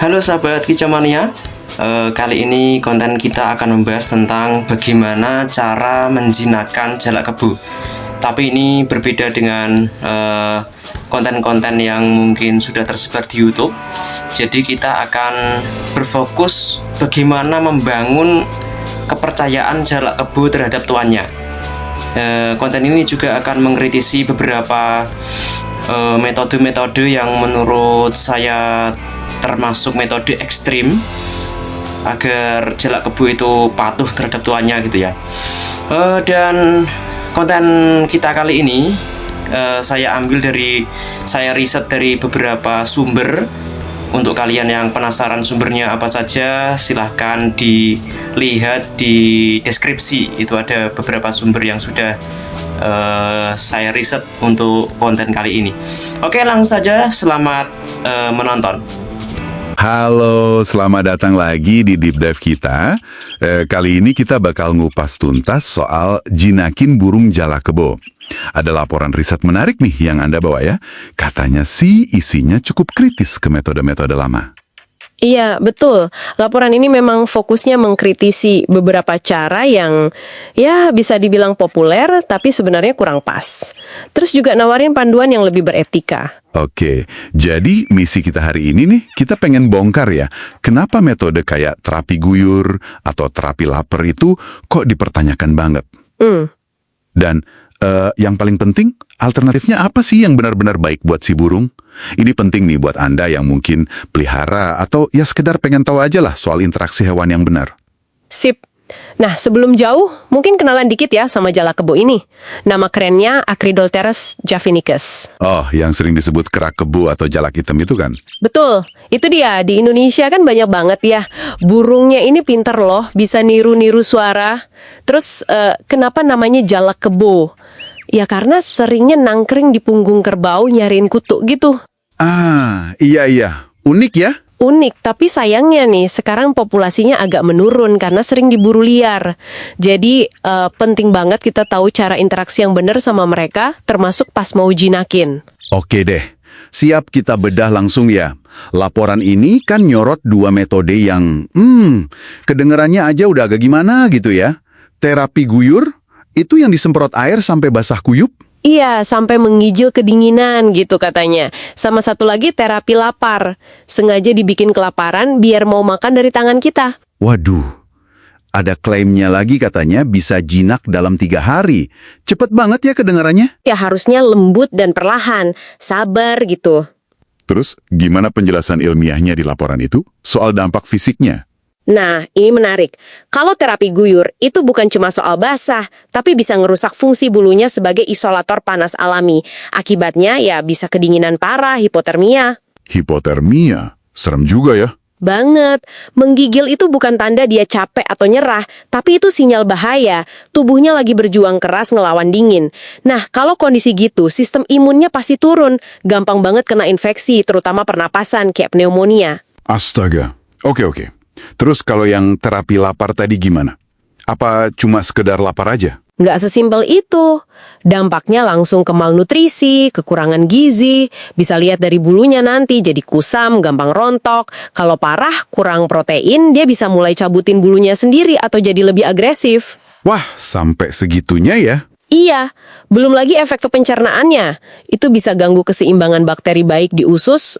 Halo sahabat Kicomania, kali ini konten kita akan membahas tentang bagaimana cara menjinakkan jalak kebo. Tapi ini berbeda dengan konten-konten yang mungkin sudah tersebar di YouTube. Jadi kita akan berfokus bagaimana membangun kepercayaan jalak kebo terhadap tuannya. Konten ini juga akan mengkritisi beberapa metode-metode yang menurut saya termasuk metode ekstrim agar jalak kebo itu patuh terhadap tuannya gitu ya. Dan konten kita kali ini saya riset dari beberapa sumber. Untuk kalian yang penasaran sumbernya apa saja, silahkan dilihat di deskripsi. Itu ada beberapa sumber yang sudah saya riset untuk konten kali ini. Oke, langsung saja, selamat menonton. Halo, selamat datang lagi di Deep Dive kita. Kali ini kita bakal ngupas tuntas soal jinakin burung jalak kebo. Ada laporan riset menarik nih yang Anda bawa ya. Katanya sih isinya cukup kritis ke metode-metode lama. Iya, betul. Laporan ini memang fokusnya mengkritisi beberapa cara yang ya bisa dibilang populer tapi sebenarnya kurang pas. Terus juga nawarin panduan yang lebih beretika. Oke, jadi misi kita hari ini nih, kita pengen bongkar ya, kenapa metode kayak terapi guyur atau terapi lapar itu kok dipertanyakan banget. Dan yang paling penting, alternatifnya apa sih yang benar-benar baik buat si burung? Ini penting nih buat Anda yang mungkin pelihara atau ya sekedar pengen tahu aja lah soal interaksi hewan yang benar. Sip. Nah, sebelum jauh, mungkin kenalan dikit ya sama jalak kebo ini. Nama kerennya Acridolterus javanicus. Oh, yang sering disebut kerak kebo atau jalak hitam itu kan? Betul, itu dia. Di Indonesia kan banyak banget ya. Burungnya ini pinter loh, bisa niru-niru suara. Terus, kenapa namanya jalak kebo? Ya karena seringnya nangkring di punggung kerbau nyariin kutu gitu. Ah, iya. Unik ya? Unik, tapi sayangnya nih, sekarang populasinya agak menurun karena sering diburu liar. Jadi, penting banget kita tahu cara interaksi yang benar sama mereka, termasuk pas mau jinakin. Oke deh, siap kita bedah langsung ya. Laporan ini kan nyorot dua metode yang, kedengerannya aja udah agak gimana gitu ya. Terapi guyur, itu yang disemprot air sampai basah kuyup? Iya, sampai menggigil kedinginan gitu katanya. Sama satu lagi terapi lapar. Sengaja dibikin kelaparan biar mau makan dari tangan kita. Waduh, ada klaimnya lagi katanya bisa jinak dalam 3 hari. Cepet banget ya kedengarannya. Ya harusnya lembut dan perlahan. Sabar gitu. Terus, gimana penjelasan ilmiahnya di laporan itu? Soal dampak fisiknya? Nah, ini menarik. Kalau terapi guyur, itu bukan cuma soal basah, tapi bisa ngerusak fungsi bulunya sebagai isolator panas alami. Akibatnya ya bisa kedinginan parah, hipotermia. Hipotermia? Serem juga ya. Banget. Menggigil itu bukan tanda dia capek atau nyerah, tapi itu sinyal bahaya. Tubuhnya lagi berjuang keras ngelawan dingin. Nah, kalau kondisi gitu, sistem imunnya pasti turun. Gampang banget kena infeksi, terutama pernapasan kayak pneumonia. Astaga. Oke. Terus kalau yang terapi lapar tadi gimana? Apa cuma sekedar lapar aja? Nggak sesimpel itu. Dampaknya langsung ke malnutrisi, kekurangan gizi, bisa lihat dari bulunya nanti jadi kusam, gampang rontok. Kalau parah, kurang protein, dia bisa mulai cabutin bulunya sendiri atau jadi lebih agresif. Wah, sampai segitunya ya? Iya, belum lagi efek ke pencernaannya. Itu bisa ganggu keseimbangan bakteri baik di usus,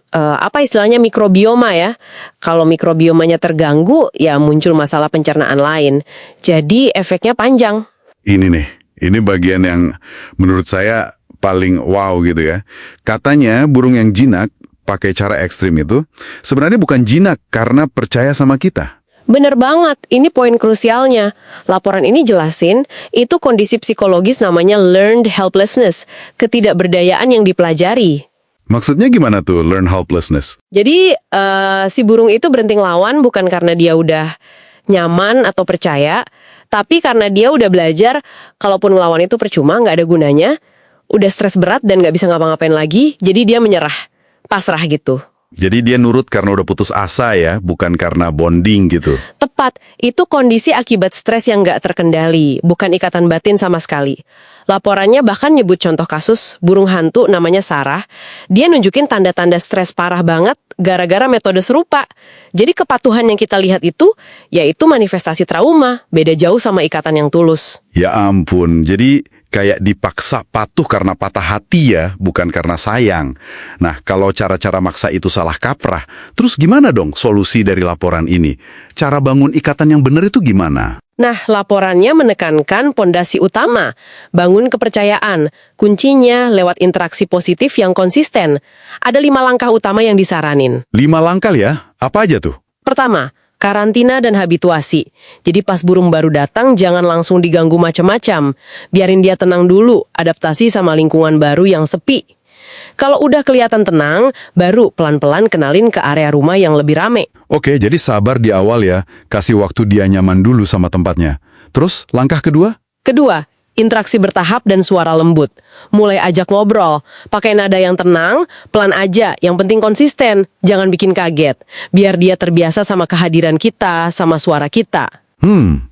istilahnya mikrobioma ya. Kalau mikrobiomanya terganggu, ya muncul masalah pencernaan lain. Jadi efeknya panjang. Ini bagian yang menurut saya paling wow gitu ya. Katanya burung yang jinak pakai cara ekstrim itu sebenarnya bukan jinak karena percaya sama kita. Bener banget, ini poin krusialnya. Laporan ini jelasin, itu kondisi psikologis namanya learned helplessness, ketidakberdayaan yang dipelajari. Maksudnya gimana tuh learn helplessness? Jadi, si burung itu berhenti ngelawan bukan karena dia udah nyaman atau percaya, tapi karena dia udah belajar, kalaupun ngelawan itu percuma, nggak ada gunanya, udah stres berat dan nggak bisa ngapa-ngapain lagi, jadi dia menyerah, pasrah gitu. Jadi dia nurut karena udah putus asa ya, bukan karena bonding gitu. Tepat, itu kondisi akibat stres yang nggak terkendali, bukan ikatan batin sama sekali. Laporannya bahkan nyebut contoh kasus burung hantu namanya Sarah. Dia nunjukin tanda-tanda stres parah banget, gara-gara metode serupa. Jadi kepatuhan yang kita lihat itu, yaitu manifestasi trauma, beda jauh sama ikatan yang tulus. Ya ampun, jadi kayak dipaksa patuh karena patah hati ya, bukan karena sayang. Nah, kalau cara-cara maksa itu salah kaprah, terus gimana dong solusi dari laporan ini? Cara bangun ikatan yang benar itu gimana? Nah, laporannya menekankan pondasi utama, bangun kepercayaan. Kuncinya lewat interaksi positif yang konsisten. Ada 5 langkah utama yang disaranin. 5 langkah ya? Apa aja tuh? Pertama, karantina dan habituasi. Jadi pas burung baru datang, jangan langsung diganggu macam-macam. Biarin dia tenang dulu, adaptasi sama lingkungan baru yang sepi. Kalau udah kelihatan tenang, baru pelan-pelan kenalin ke area rumah yang lebih rame. Oke, jadi sabar di awal ya. Kasih waktu dia nyaman dulu sama tempatnya. Terus, langkah kedua? Kedua, interaksi bertahap dan suara lembut. Mulai ajak ngobrol, pakai nada yang tenang, pelan aja, yang penting konsisten. Jangan bikin kaget, biar dia terbiasa sama kehadiran kita, sama suara kita.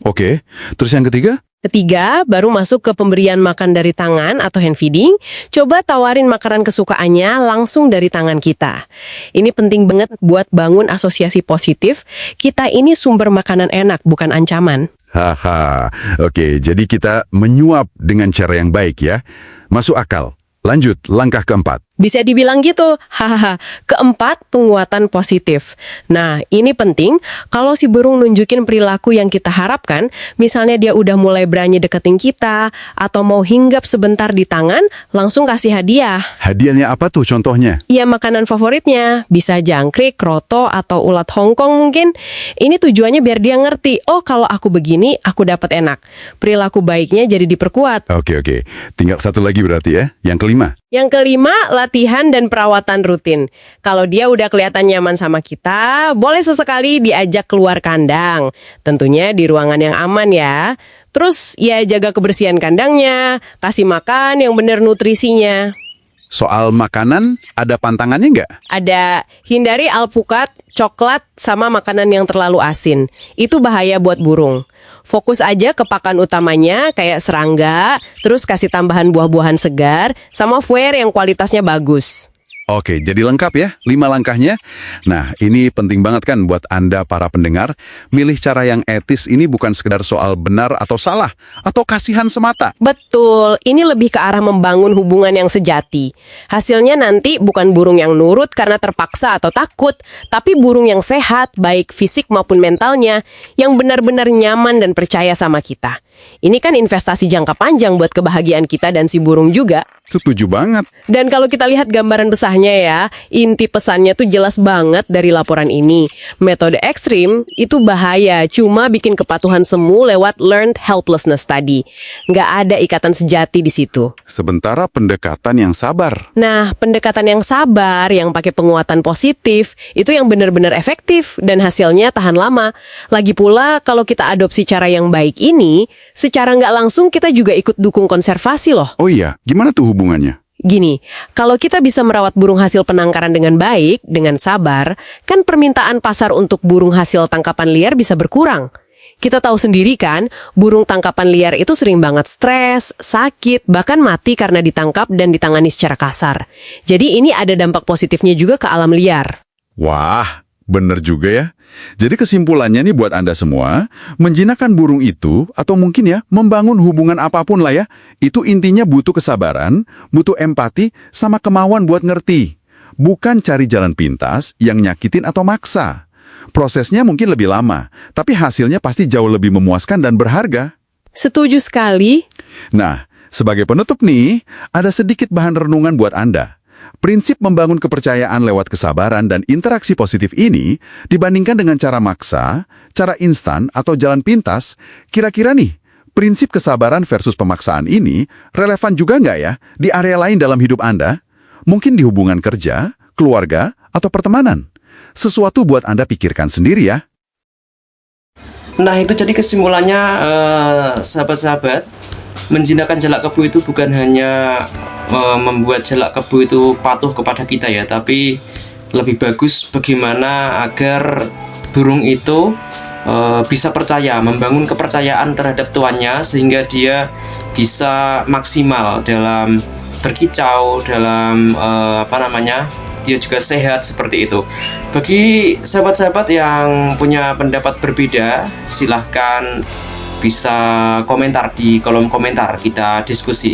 Oke. Terus yang ketiga? Ketiga, baru masuk ke pemberian makan dari tangan atau hand feeding. Coba tawarin makanan kesukaannya langsung dari tangan kita. Ini penting banget buat bangun asosiasi positif. Kita ini sumber makanan enak, bukan ancaman. Haha, oke, jadi kita menyuap dengan cara yang baik ya. Masuk akal. Lanjut, langkah keempat. Bisa dibilang gitu. Hahaha. Keempat, penguatan positif. Nah, ini penting kalau si burung nunjukin perilaku yang kita harapkan, misalnya dia udah mulai berani deketin kita, atau mau hinggap sebentar di tangan, langsung kasih hadiah. Hadiahnya apa tuh contohnya? Ya, makanan favoritnya. Bisa jangkrik, kroto, atau ulat Hongkong mungkin. Ini tujuannya biar dia ngerti, oh kalau aku begini, aku dapat enak. Perilaku baiknya jadi diperkuat. Oke. Tinggal satu lagi berarti ya, yang kelima. Yang kelima, latihan dan perawatan rutin. Kalau dia udah kelihatan nyaman sama kita, boleh sesekali diajak keluar kandang. Tentunya di ruangan yang aman ya. Terus ya jaga kebersihan kandangnya, kasih makan yang benar nutrisinya. Soal makanan, ada pantangannya nggak? Ada, hindari alpukat, coklat, sama makanan yang terlalu asin. Itu bahaya buat burung. Fokus aja ke pakan utamanya kayak serangga, terus kasih tambahan buah-buahan segar, sama foyer yang kualitasnya bagus. Oke, jadi lengkap ya, 5 langkahnya. Nah, ini penting banget kan buat Anda para pendengar. Milih cara yang etis ini bukan sekedar soal benar atau salah, atau kasihan semata. Betul, ini lebih ke arah membangun hubungan yang sejati. Hasilnya nanti bukan burung yang nurut karena terpaksa atau takut, tapi burung yang sehat, baik fisik maupun mentalnya, yang benar-benar nyaman dan percaya sama kita. Ini kan investasi jangka panjang buat kebahagiaan kita dan si burung juga. Setuju banget. Dan kalau kita lihat gambaran besarnya ya, inti pesannya tuh jelas banget dari laporan ini. Metode ekstrim itu bahaya, cuma bikin kepatuhan semu lewat learned helplessness tadi. Nggak ada ikatan sejati di situ. Sementara pendekatan yang sabar. Nah, pendekatan yang sabar, yang pakai penguatan positif, itu yang benar-benar efektif dan hasilnya tahan lama. Lagi pula, kalau kita adopsi cara yang baik ini, secara nggak langsung kita juga ikut dukung konservasi loh. Oh iya, gimana tuh hubungannya? Gini, kalau kita bisa merawat burung hasil penangkaran dengan baik, dengan sabar, kan permintaan pasar untuk burung hasil tangkapan liar bisa berkurang. Kita tahu sendiri kan, burung tangkapan liar itu sering banget stres, sakit, bahkan mati karena ditangkap dan ditangani secara kasar. Jadi ini ada dampak positifnya juga ke alam liar. Wah, bener juga ya. Jadi kesimpulannya nih buat Anda semua, menjinakkan burung itu, atau mungkin ya, membangun hubungan apapun lah ya, itu intinya butuh kesabaran, butuh empati, sama kemauan buat ngerti. Bukan cari jalan pintas yang nyakitin atau maksa. Prosesnya mungkin lebih lama, tapi hasilnya pasti jauh lebih memuaskan dan berharga. Setuju sekali. Nah, sebagai penutup nih, ada sedikit bahan renungan buat Anda. Prinsip membangun kepercayaan lewat kesabaran dan interaksi positif ini dibandingkan dengan cara maksa, cara instan, atau jalan pintas, kira-kira nih, prinsip kesabaran versus pemaksaan ini relevan juga nggak ya di area lain dalam hidup Anda? Mungkin di hubungan kerja, keluarga, atau pertemanan. Sesuatu buat Anda pikirkan sendiri ya. Nah, itu jadi kesimpulannya, sahabat-sahabat. Menjinakkan jalak kebo itu bukan hanya membuat jalak kebo itu patuh kepada kita ya, tapi lebih bagus bagaimana agar burung itu bisa percaya, membangun kepercayaan terhadap tuannya sehingga dia bisa maksimal dalam berkicau, dalam dia juga sehat seperti itu. Bagi sahabat-sahabat yang punya pendapat berbeda, silahkan bisa komentar di kolom komentar, kita diskusi.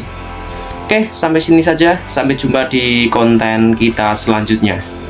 Oke, sampai sini saja. Sampai jumpa di konten kita selanjutnya.